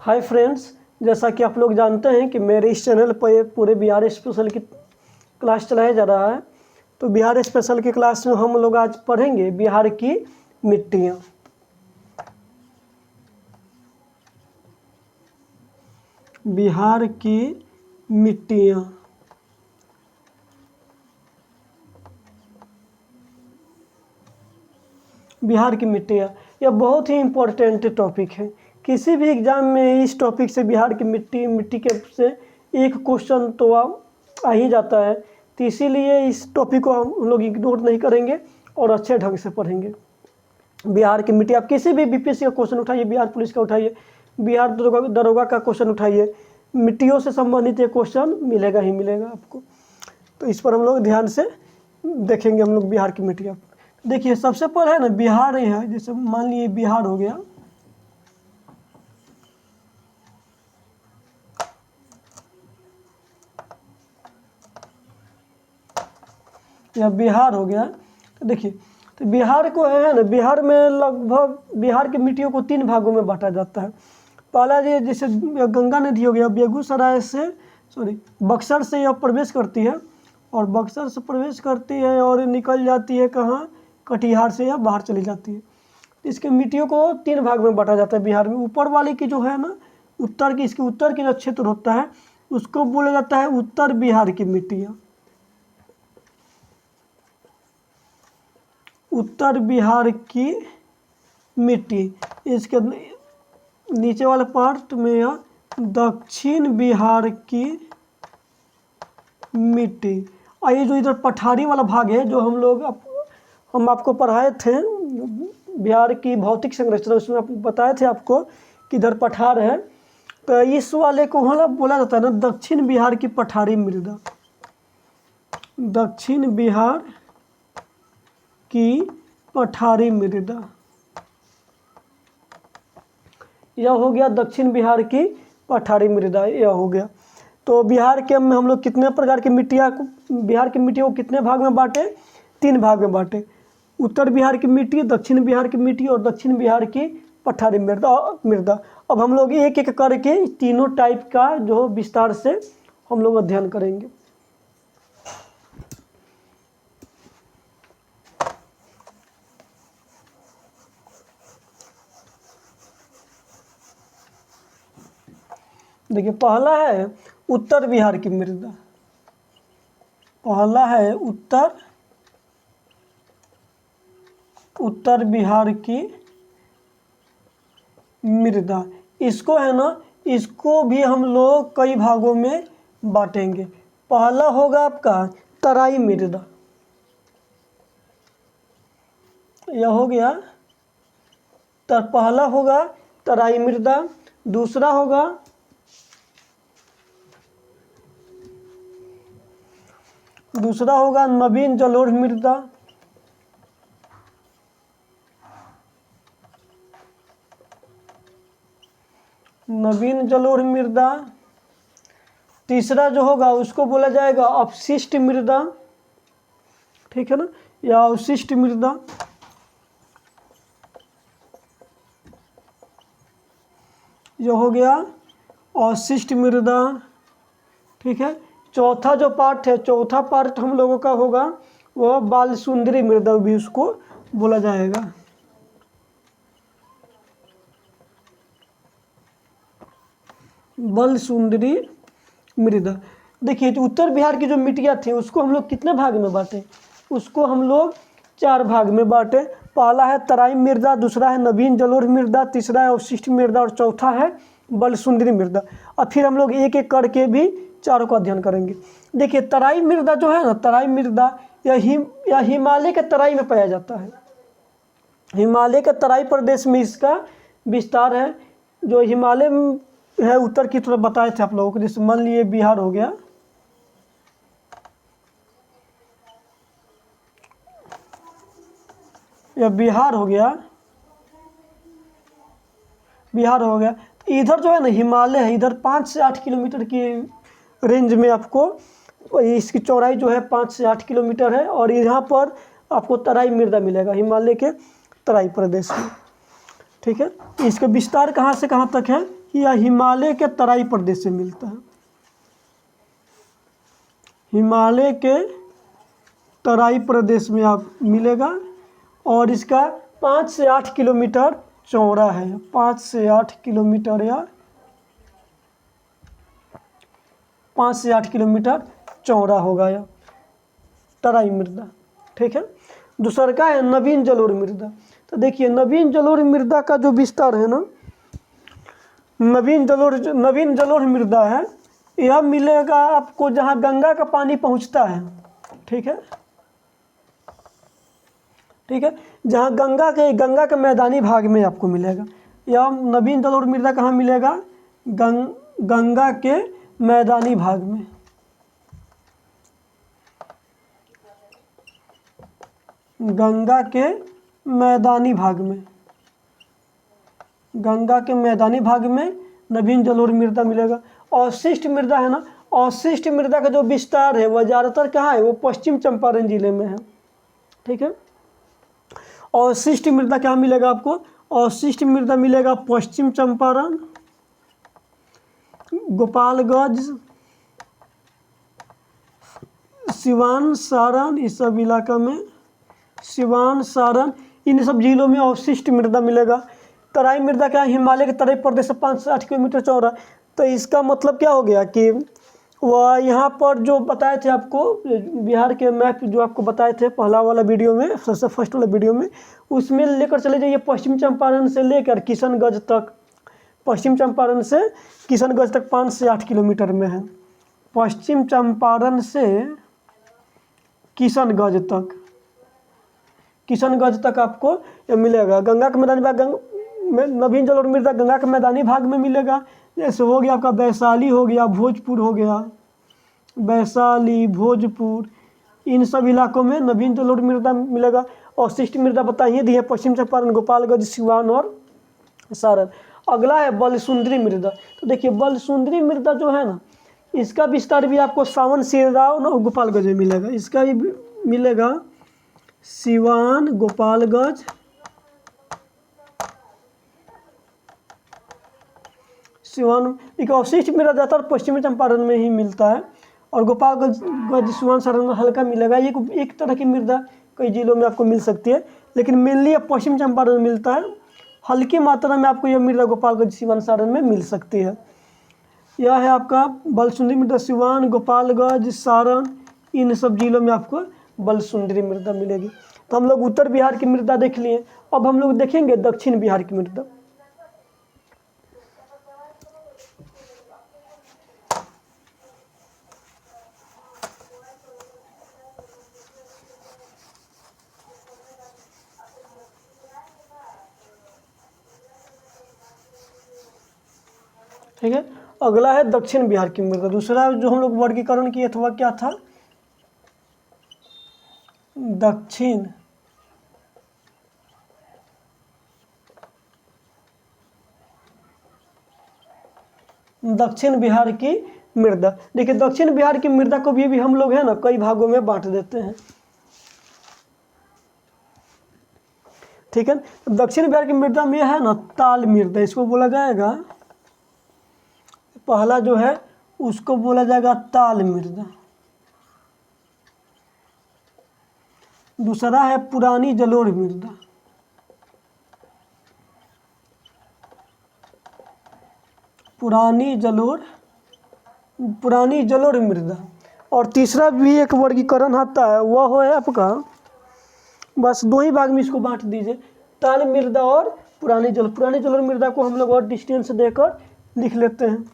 Hi friends, जैसा कि आप लोग जानते हैं कि मेरे इस चैनल पर पूरे बिहार स्पेशल की क्लास चलाया जा रहा है। तो बिहार स्पेशल की क्लास में हम लोग आज पढ़ेंगे बिहार की मिट्टियाँ। बिहार की मिट्टियाँ। बिहार की मिट्टियाँ यह बहुत ही इम्पोर्टेंट टॉपिक है। किसी भी एग्ज़ाम में इस टॉपिक से बिहार की मिट्टी के से एक क्वेश्चन तो आ ही जाता है। तो इसीलिए इस टॉपिक को हम लोग इग्नोर नहीं करेंगे और अच्छे ढंग से पढ़ेंगे। बिहार की मिट्टी, आप किसी भी बीपीएससी का क्वेश्चन उठाइए, बिहार पुलिस का उठाइए, बिहार दरोगा का क्वेश्चन उठाइए, मिट्टियों से संबंधित ये क्वेश्चन मिलेगा ही मिलेगा आपको। तो इस पर हम लोग ध्यान से देखेंगे। हम लोग बिहार की मिट्टियाँ देखिए, सबसे पहले है ना बिहार है। जैसे मान लीजिए बिहार हो गया, या बिहार हो गया। तो देखिए, तो बिहार को है ना, बिहार में लगभग बिहार की मिट्टियों को 3 भागों में बांटा जाता है। पहला ये जैसे गंगा नदी हो गया, बेगूसराय से बक्सर से यह प्रवेश करती है, और बक्सर से प्रवेश करती है और निकल जाती है कहाँ, कटिहार से या बाहर चली जाती है। इसके मिट्टियों को 3 भाग में बांटा जाता है बिहार में। ऊपर वाली की जो है ना, उत्तर की, इसके उत्तर की जो क्षेत्र होता है उसको बोला जाता है उत्तर बिहार की मिट्टियाँ। उत्तर बिहार की मिट्टी। इसके नीचे वाले पार्ट में यह दक्षिण बिहार की मिट्टी। और ये जो इधर पठारी वाला भाग है, जो हम आपको पढ़ाए थे बिहार की भौतिक संरचना, उसमें बताए थे आपको कि इधर पठार है। तो इस वाले को बोला जाता है ना दक्षिण बिहार की पठारी मृदा। दक्षिण बिहार की पठारी मृदा, यह हो गया दक्षिण बिहार की पठारी मृदा, यह हो गया। तो बिहार के में हम लोग कितने प्रकार की मिट्टियाँ, बिहार की मिट्टियों को कितने भाग में बांटे, 3 भाग में बांटे। उत्तर बिहार की मिट्टी, दक्षिण बिहार की मिट्टी और दक्षिण बिहार की पठारी मृदा। अब हम लोग एक एक करके तीनों टाइप का जो विस्तार से हम लोग अध्ययन करेंगे। देखिए, पहला है उत्तर बिहार की मृदा। पहला है उत्तर बिहार की मृदा। इसको है ना, इसको भी हम लोग कई भागों में बांटेंगे। पहला होगा आपका तराई मृदा, यह हो गया। पहला होगा तराई मृदा। दूसरा होगा नवीन जलोढ़ मृदा। नवीन जलोढ़ मृदा। तीसरा जो होगा उसको बोला जाएगा अपशिष्ट मृदा, ठीक है ना, या अवशिष्ट मृदा। जो हो गया अवशिष्ट मृदा, ठीक है। चौथा जो पार्ट है, चौथा पार्ट हम लोगों का होगा वह बालसुंदरी मृदा, भी उसको बोला जाएगा। बालसुंदरी मृदा। देखिए, तो उत्तर बिहार की जो मिट्टियाँ थी उसको हम लोग कितने भाग में बांटे, उसको हम लोग 4 भाग में बांटे। पहला है तराई मृदा, दूसरा है नवीन जलोढ़ मृदा, तीसरा है अवशिष्ट मृदा और चौथा है बालसुंदरी मृदा। और फिर हम लोग एक एक करके भी चारों का अध्ययन करेंगे। देखिए, तराई मृदा जो है ना, तराई मृदा यह हिमालय के तराई में पाया जाता है। हिमालय के तराई प्रदेश में इसका विस्तार है। जो हिमालय है उत्तर की तरफ बताए थे आप लोगों को। जैसे मान लीजिए बिहार हो गया, या बिहार हो गया, इधर जो है ना हिमालय है, इधर 5 से 8 किलोमीटर की रेंज में आपको इसकी चौड़ाई जो है 5 से 8 किलोमीटर है। और यहाँ पर आपको तराई मृदा मिलेगा हिमालय के तराई प्रदेश में, ठीक है। इसका विस्तार कहाँ से कहाँ तक है, यह हिमालय के तराई प्रदेश से मिलता है। हिमालय के तराई प्रदेश में आप मिलेगा और इसका 5 से 8 किलोमीटर चौड़ा है। 5 से 8 किलोमीटर या 5 से 8 किलोमीटर चौड़ा होगा यह तराई मृदा। ठीक है। दूसरा का है नवीन जलोढ़ मृदा। तो देखिए नवीन जलोढ़ मृदा का जो विस्तार है ना, नवीन जलोढ़ मृदा है, यह मिलेगा आपको जहाँ गंगा का पानी पहुँचता है। ठीक है, ठीक है, जहाँ गंगा के मैदानी भाग में आपको मिलेगा। यह नवीन जलोढ़ मृदा कहाँ मिलेगा? गंगा के मैदानी भाग में। गंगा के मैदानी भाग में, गंगा के मैदानी भाग में नवीन जलोढ़ मृदा मिलेगा। अवशिष्ट मृदा है ना, अवशिष्ट मृदा का जो विस्तार है वह ज़्यादातर कहाँ है? वो पश्चिम चंपारण जिले में है। ठीक है, अवशिष्ट मृदा क्या मिलेगा आपको? अवशिष्ट मृदा मिलेगा पश्चिम चंपारण, गोपालगंज, सिवान, सारण, इस सब इलाका में, सिवान, सारण, इन सब जिलों में अवशिष्ट मृदा मिलेगा। तराई मृदा क्या है? हिमालय के तराई प्रदेश से 5 से 8 किलोमीटर चौड़ा। तो इसका मतलब क्या हो गया कि वह यहाँ पर जो बताए थे आपको, बिहार के मैप जो आपको बताए थे पहला वाला वीडियो में, सबसे फर्स्ट वाला वीडियो में, उसमें लेकर चले जाइए पश्चिम चंपारण से लेकर किशनगंज तक। पश्चिम चंपारण से किशनगंज तक 5 से 8 किलोमीटर में है। पश्चिम चंपारण से किशनगंज तक आपको ये मिलेगा। गंगा के मैदानी भाग नवीन जलोढ़ मृदा गंगा के मैदानी भाग में मिलेगा। जैसे हो गया आपका वैशाली, हो गया भोजपुर, हो गया वैशाली, भोजपुर, इन सब इलाकों में नवीन जलोढ़ मृदा मिलेगा। अवशिष्ट मृदा बताइए दिए पश्चिम चंपारण, गोपालगंज, सिवान और सारण। अगला है बलसुंदरी मृदा। तो देखिए बलसुंदरी मृदा जो है ना, इसका विस्तार भी आपको सावन, सिरावन और गोपालगंज में मिलेगा। इसका भी मिलेगा सिवान, गोपालगंज, सिवान। एक अवशिष्ट मृदा ज़्यादातर पश्चिमी चंपारण में ही मिलता है और गोपालगंज, सिवान, सारण में हल्का मिलेगा। ये एक तरह की मृदा कई जिलों में आपको मिल सकती है, लेकिन मेनली पश्चिम चंपारण में मिलता है। हल्की मात्रा में आपको यह मृदा गोपालगंज, सिवान, सारण में मिल सकती है। यह है आपका बलसुंदरी मृदा। सिवान, गोपालगंज, सारण, इन सब जिलों में आपको बलसुंदरी मृदा मिलेगी। तो हम लोग उत्तर बिहार की मृदा देख लिए। अब हम लोग देखेंगे दक्षिण बिहार की मृदा। ठीक है, अगला है दक्षिण बिहार की मृदा। दूसरा जो हम लोग वर्गीकरण किए थे वह क्या था? दक्षिण बिहार की मृदा। देखिए दक्षिण बिहार की मृदा को भी हम लोग है ना कई भागों में बांट देते हैं। ठीक है, दक्षिण बिहार की मृदा में है ना ताल मृदा, इसको बोला जाएगा। पहला जो है उसको बोला जाएगा ताल मृदा। दूसरा है पुरानी जलोढ़ मृदा। पुरानी जलोढ़ मृदा। और तीसरा भी एक वर्गीकरण आता है, वह है आपका, बस दो ही भाग में इसको बांट दीजिए, ताल मृदा और पुरानी जलोढ़ मृदा को हम लोग और डिस्टेंस देकर लिख लेते हैं।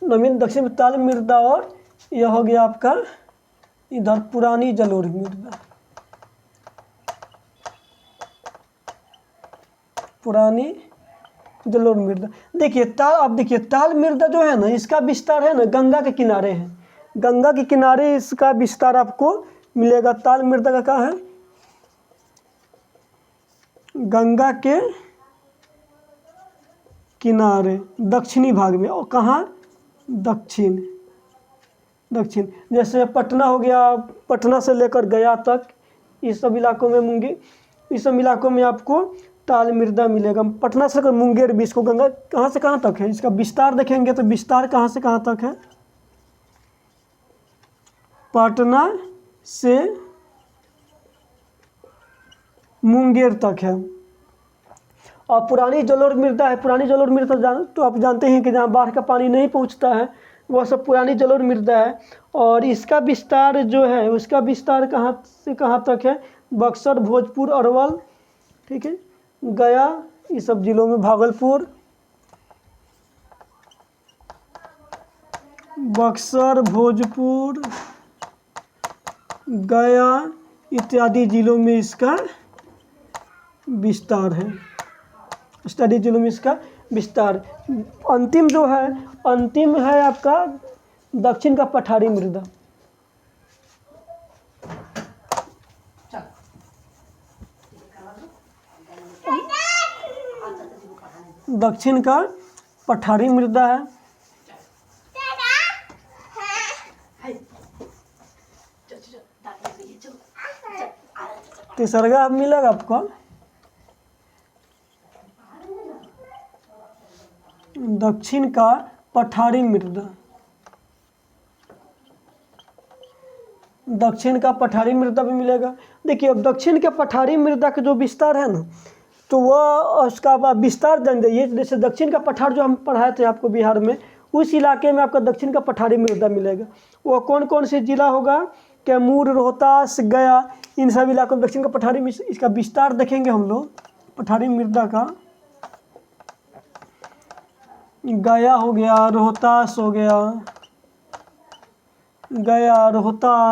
नवीन दक्षिण में ताल मृदा और यह हो गया आपका इधर पुरानी जलोढ़ मृदा। पुरानी जलोढ़ मृदा। देखिए अब देखिए ताल मृदा जो है ना, इसका विस्तार है ना गंगा के किनारे है। गंगा के किनारे इसका विस्तार आपको मिलेगा। ताल मृदा का क्या है? गंगा के किनारे दक्षिणी भाग में। और कहाँ? दक्षिण। जैसे पटना हो गया, पटना से लेकर गया तक, इस सब इलाकों में आपको ताल मृदा मिलेगा। पटना से लेकर मुंगेर भी, इसको गंगा कहाँ से कहाँ तक है, इसका विस्तार देखेंगे तो विस्तार कहाँ से कहाँ तक है, पटना से मुंगेर तक है। और पुरानी जलोढ़ मृदा है, पुरानी जलोढ़ मृदा तो आप जानते हैं कि जहाँ बाढ़ का पानी नहीं पहुँचता है वह सब पुरानी जलोढ़ मृदा है। और इसका विस्तार जो है उसका विस्तार कहाँ से कहाँ तक है, बक्सर, भोजपुर, अरवल, ठीक है, गया, ये सब जिलों में, भागलपुर, बक्सर, भोजपुर, गया इत्यादि जिलों में इसका विस्तार है, इत्यादि जिलों में इसका विस्तार। अंतिम जो है, अंतिम है आपका दक्षिण का पठारी मृदा। दक्षिण का पठारी मृदा है। तीसरा मिलेगा आपको दक्षिण का पठारी मृदा। दक्षिण का पठारी मृदा भी मिलेगा। देखिए अब दक्षिण के पठारी मृदा का जो विस्तार है ना, तो वह उसका विस्तार जान जाइए। जैसे दक्षिण का पठार जो हम पढ़ाए थे आपको बिहार में, उस इलाके में आपका दक्षिण का पठारी मृदा मिलेगा। वो कौन कौन से जिला होगा, कैमूर, रोहतास, गया, इन सब इलाकों में दक्षिण का पठारी में इसका विस्तार देखेंगे हम लोग। पठारी मृदा का गया हो गया, रोहतास हो गया, गया, रोहतास,